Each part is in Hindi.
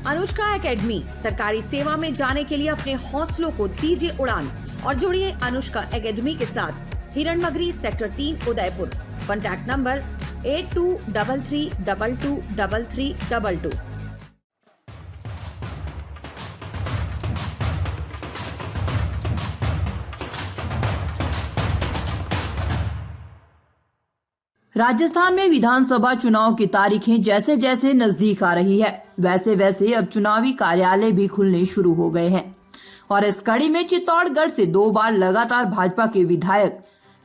अनुष्का एकेडमी, सरकारी सेवा में जाने के लिए अपने हौसलों को दीजिए उड़ान और जुड़िए अनुष्का एकेडमी के साथ। Hiranmagri sector 3 Udaipur. Contact number 8233223322। Rajasthan में विधानसभा चुनाव की तारीखें जैसे जैसे नजदीक आ रही है, वैसे वैसे अब चुनावी कार्यालय भी खुलने शुरू हो गए हैं। और इस कड़ी में चित्तौड़गढ़ से 2 बार लगातार भाजपा के विधायक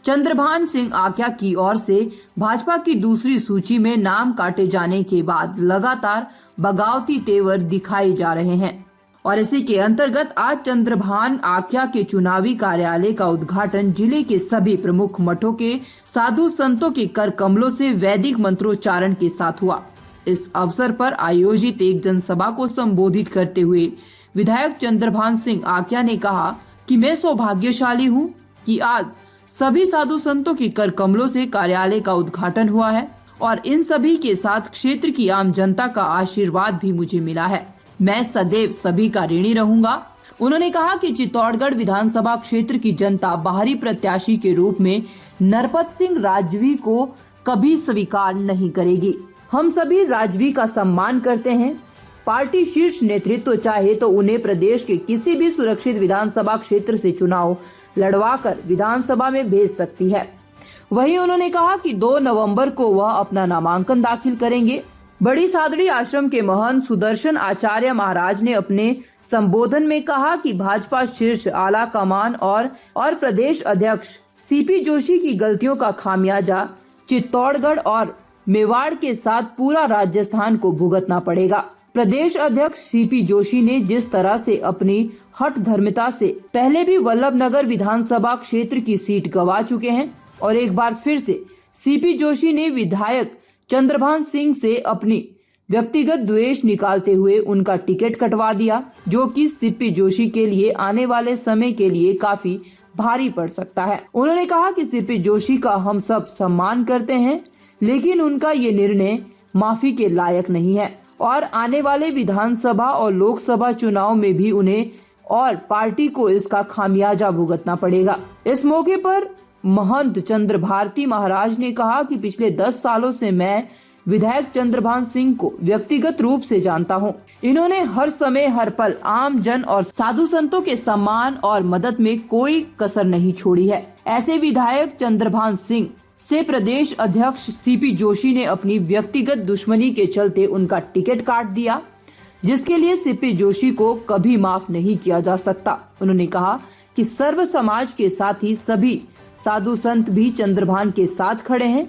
चंद्रभान सिंह आक्या की ओर से भाजपा की दूसरी सूची में नाम काटे जाने के बाद लगातार बगावती तेवर दिखाए जा रहे हैं। और इसी के अंतर्गत आज चंद्रभान आक्या के चुनावी कार्यालय का उद्घाटन जिले के सभी प्रमुख मठों के साधु संतों के कर कमलों से वैदिक मंत्रोच्चारण के साथ हुआ। इस अवसर पर आयोजित एक जनसभा को संबोधित करते हुए विधायक चंद्रभान सिंह आक्या ने कहा कि मैं सौभाग्यशाली हूं कि आज सभी साधु संतों के कर कमलों से कार्यालय का उद्घाटन हुआ है और इन सभी के साथ क्षेत्र की आम जनता का आशीर्वाद भी मुझे मिला है। मैं सदैव सभी का ऋणी रहूंगा। उन्होंने कहा कि चित्तौड़गढ़ विधानसभा क्षेत्र की जनता बाहरी प्रत्याशी के रूप में नरपत सिंह राजवी को कभी स्वीकार नहीं करेगी। हम सभी राजवी का सम्मान करते हैं। पार्टी शीर्ष नेतृत्व चाहे तो उन्हें प्रदेश के किसी भी सुरक्षित विधानसभा क्षेत्र से चुनाव लड़वाकर विधानसभा में भेज सकती है। वहीं उन्होंने कहा कि 2 नवंबर को वह अपना नामांकन दाखिल करेंगे। बड़ी सादड़ी आश्रम के महंत सुदर्शन आचार्य महाराज ने अपने संबोधन में कहा कि भाजपा शीर्ष आला कमान और प्रदेश अध्यक्ष सीपी जोशी की गलतियों का खामियाजा चित्तौड़गढ़ और मेवाड़ के साथ पूरा राजस्थान को भुगतना पड़ेगा। प्रदेश अध्यक्ष सीपी जोशी ने जिस तरह से अपनी हठ धर्मिता से पहले भी वल्लभनगर विधानसभा क्षेत्र की सीट गंवा चुके हैं और एक बार फिर से सीपी जोशी ने विधायक चंद्रभान सिंह से अपनी व्यक्तिगत द्वेष निकालते हुए उनका टिकट कटवा दिया, जो कि सीपी जोशी के लिए आने वाले समय के लिए काफी भारी पड़ सकता है। उन्होंने कहा कि सीपी जोशी का हम सब सम्मान करते हैं, लेकिन उनका ये निर्णय माफी के लायक नहीं है और आने वाले विधानसभा और लोकसभा चुनाव में भी उन्हें और पार्टी को इसका खामियाजा भुगतना पड़ेगा। इस मौके पर महंत चंद्र भारती महाराज ने कहा कि पिछले 10 सालों से मैं विधायक चंद्रभान सिंह को व्यक्तिगत रूप से जानता हूं। इन्होंने हर समय हर पल आम जन और साधु संतों के सम्मान और मदद में कोई कसर नहीं छोड़ी है। ऐसे विधायक चंद्रभान सिंह से प्रदेश अध्यक्ष सीपी जोशी ने अपनी व्यक्तिगत दुश्मनी के चलते उनका टिकट काट दिया, जिसके लिए सीपी जोशी को कभी माफ नहीं किया जा सकता। उन्होंने कहा कि सर्व समाज के साथ ही सभी साधु संत भी चंद्रभान के साथ खड़े हैं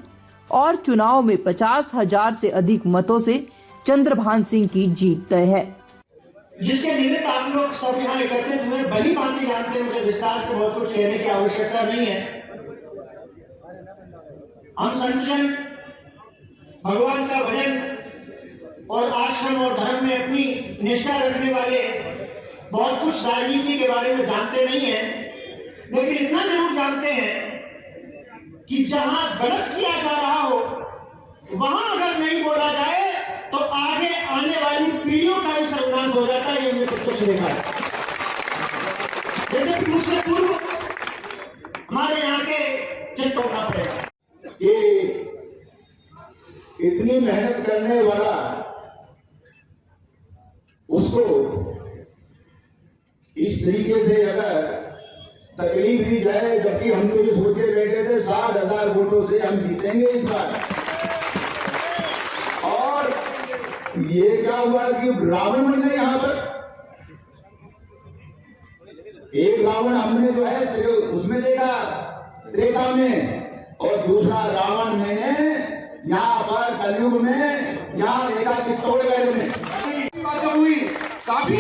और चुनाव में 50,000 से अधिक मतों से चंद्रभान सिंह की जीत तय है। जिसके निमित्त आप लोग सब यहाँ एकत्रित हुए, बड़ी बातें जानते हैं, मुझे विस्तार से बहुत कुछ कहने की आवश्यकता नहीं है। हम संतजन भगवान का भजन और आश्रम और धर्म में अपनी निष्ठा रखने वाले बहुत कुछ राजनीति के बारे में जानते नहीं है, लेकिन इतना जरूर जानते हैं कि जहां गलत किया जा रहा हो वहां अगर नहीं बोला जाए तो आगे आने वाली पीढ़ियों का भी सर्वनाश हो जाता है। ये हमने कुछ देखा है। जैसे कि मुझसे पूर्व हमारे यहाँ के चित्त होना पड़ेगा। ये इतनी मेहनत करने वाला उसको इस तरीके से अगर तकलीफ दी जाए, जबकि हम तो ये सोचे बैठे थे 60,000 वोटों से हम जीतेंगे इस बार। और ये क्या हुआ कि रावण बन गए यहाँ पर। एक रावण हमने जो है उसमें देखा त्रेता में, और दूसरा रावण मैंने यहाँ पर कलयुग में यहाँ देखा चित्तौड़गढ़ में। बातें हुई, काफी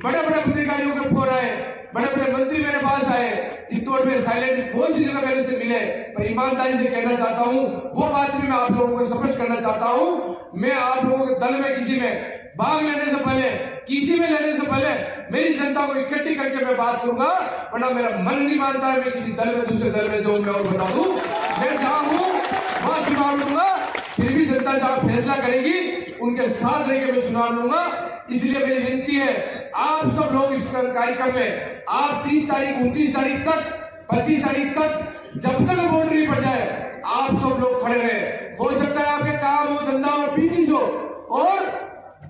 बड़े बड़े अधिकारियों के फोन आए, बड़े बड़े मंत्री मेरे पास आए, चित्तौड़ में साइलेंट बहुत सी जगह मेरे से मिले, पर ईमानदारी से कहना चाहता हूँ, वो बात भी मैं आप लोगों को स्पष्ट करना चाहता हूँ। मैं आप लोगों के दल में किसी में भाग लेने से पहले, किसी में लेने से पहले मेरी जनता को इकट्ठी करके मैं बात करूंगा, वरना मेरा मन नहीं मानता है मैं किसी दल में दूसरे दल में जाऊं। मैं और बता दूं, मैं जहां हूं वहां चुनाव लड़ूंगा, फिर भी जनता जहां फैसला करेगी उनके साथ रहकर मैं चुनाव लड़ूंगा। इसलिए मेरी विनती है, आप सब लोग इस कार्यक्रम में आप 30 तारीख 29 तारीख तक 25 तारीख तक जब तक बाउंड्री पड़ जाए आप सब लोग खड़े रहे। हो सकता है आपके काम हो, धंधा हो, बिजनेस हो, और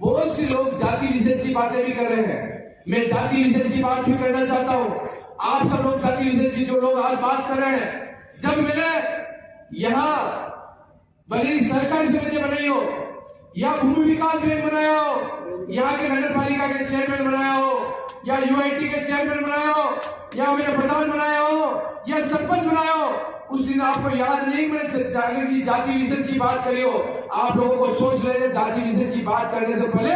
बहुत से लोग जाति विशेष की बातें भी कर रहे हैं। मैं जाति विशेष की बात भी करना चाहता हूँ। आप सब लोग जाति विशेष की जो लोग आज बात कर रहे हैं, जब मैंने यहाँ भले ही सहकारी समिति बनाई हो या भूमि विकास बैंक बनाया हो, यहाँ के नगर पालिका के चेयरमैन बनाया हो, या यूआईटी के चेयरमैन बनाया हो, या मैंने प्रधान बनाया हो, या सरपंच बनाया हो, उस दिन आपको याद नहीं मैंने जाति विशेष की बात करी हो। आप लोगों को सोच लेना, जाति विशेष की बात करने से पहले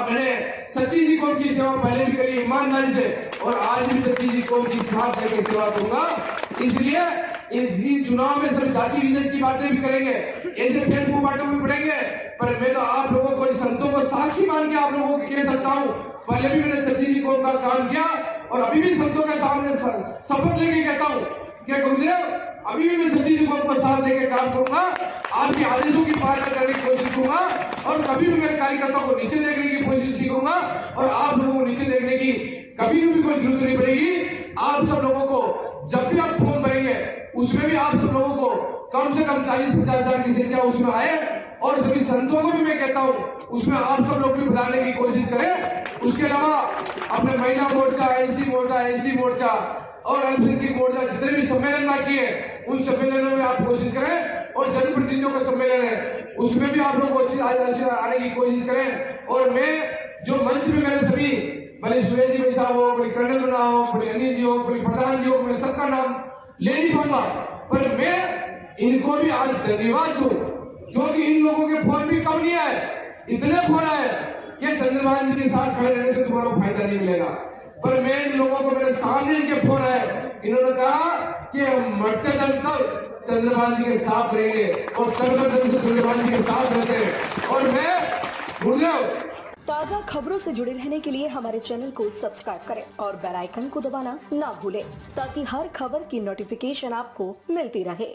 मैंने सतीश जी कौम की सेवा पहले भी करी ईमानदारी से, और आज भी सतीश जी कौम की साथ देकर सेवा दूंगा। इसलिए इन चुनाव में सब जाति विशेष की बातें भी करेंगे, ऐसे फेसबुक बातों भी पढ़ेंगे, पर मैं तो आप लोगों को, संतों को साक्षी मान के आप लोगों को कह सकता हूँ, पहले भी मैंने सतीश जी कौम का काम किया और अभी भी संतों के सामने शपथ लेके कहता हूँ कि गुरुदेव अभी भी मैं सतीश जी कौम को साथ देकर काम करूंगा, आपके आदेशों की पालना करने की कोशिश करूंगा, और कभी भी मेरे कार्यकर्ताओं को नीचे देखने की कोशिश नहीं करूंगा, और आप लोगों को नीचे देखने की कभी भी कोई जरूरत नहीं पड़ेगी। आप सब लोगों को जब भी आप फॉर्म भरेंगे उसमें भी आप सब लोगों को कम से कम 40-50 हजार की संख्या उसमें आए, और सभी संतों को भी मैं कहता हूँ उसमें आप सब लोग भी बताने की कोशिश करें। उसके अलावा अपने महिला मोर्चा, एससी मोर्चा, एसटी मोर्चा और अल्पसंख्यक मोर्चा जितने भी सम्मेलन बाकी है उन सम्मेलनों में आप कोशिश करें, और जनप्रतिनिधियों का सम्मेलन है उसमें भी आप लोग आने की कोशिश करें। और मैं जो मंच में मेरे सभी भले सुरेश जी भाई साहब हो, बड़ी कर्नल ना हो, बड़ी अनिल जी हो, बड़ी प्रधान जी हो, मैं सबका नाम ले नहीं पाऊंगा, पर मैं इनको भी आज धन्यवाद दूं, क्योंकि इन लोगों के फोन भी कम नहीं आए, इतने फोन आए कि चंद्रभान जी के साथ खड़े रहने से तुम्हारा फायदा नहीं मिलेगा। पर मैं इन लोगों को, मेरे सामने इनके फोन आए, इन्होंने कहा कि हम मरते दम तक चंद्रभान जी के साथ रहेंगे और कर्मदल से चंद्रभान जी के साथ रहते हैं। और मैं गुरुदेव, ताज़ा खबरों से जुड़े रहने के लिए हमारे चैनल को सब्सक्राइब करें और बेल आइकन को दबाना ना भूलें, ताकि हर खबर की नोटिफिकेशन आपको मिलती रहे।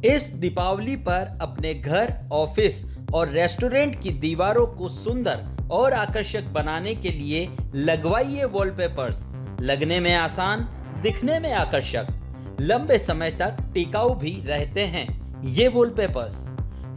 इस दीपावली पर अपने घर, ऑफिस और रेस्टोरेंट की दीवारों को सुंदर और आकर्षक बनाने के लिए लगवाइए वॉलपेपर्स। लगने में आसान, दिखने में आकर्षक, लंबे समय तक टिकाऊ भी रहते हैं ये वॉलपेपर्स।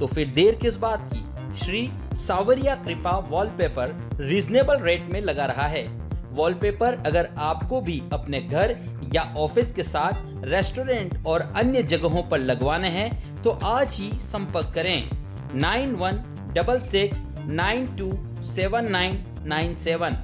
तो फिर देर किस बात की, श्री सावरिया कृपा वॉलपेपर रीजनेबल रेट में लगा रहा है। वॉलपेपर अगर आपको भी अपने घर या ऑफिस के साथ रेस्टोरेंट और अन्य जगहों पर लगवाने हैं तो आज ही संपर्क करें 9166927997।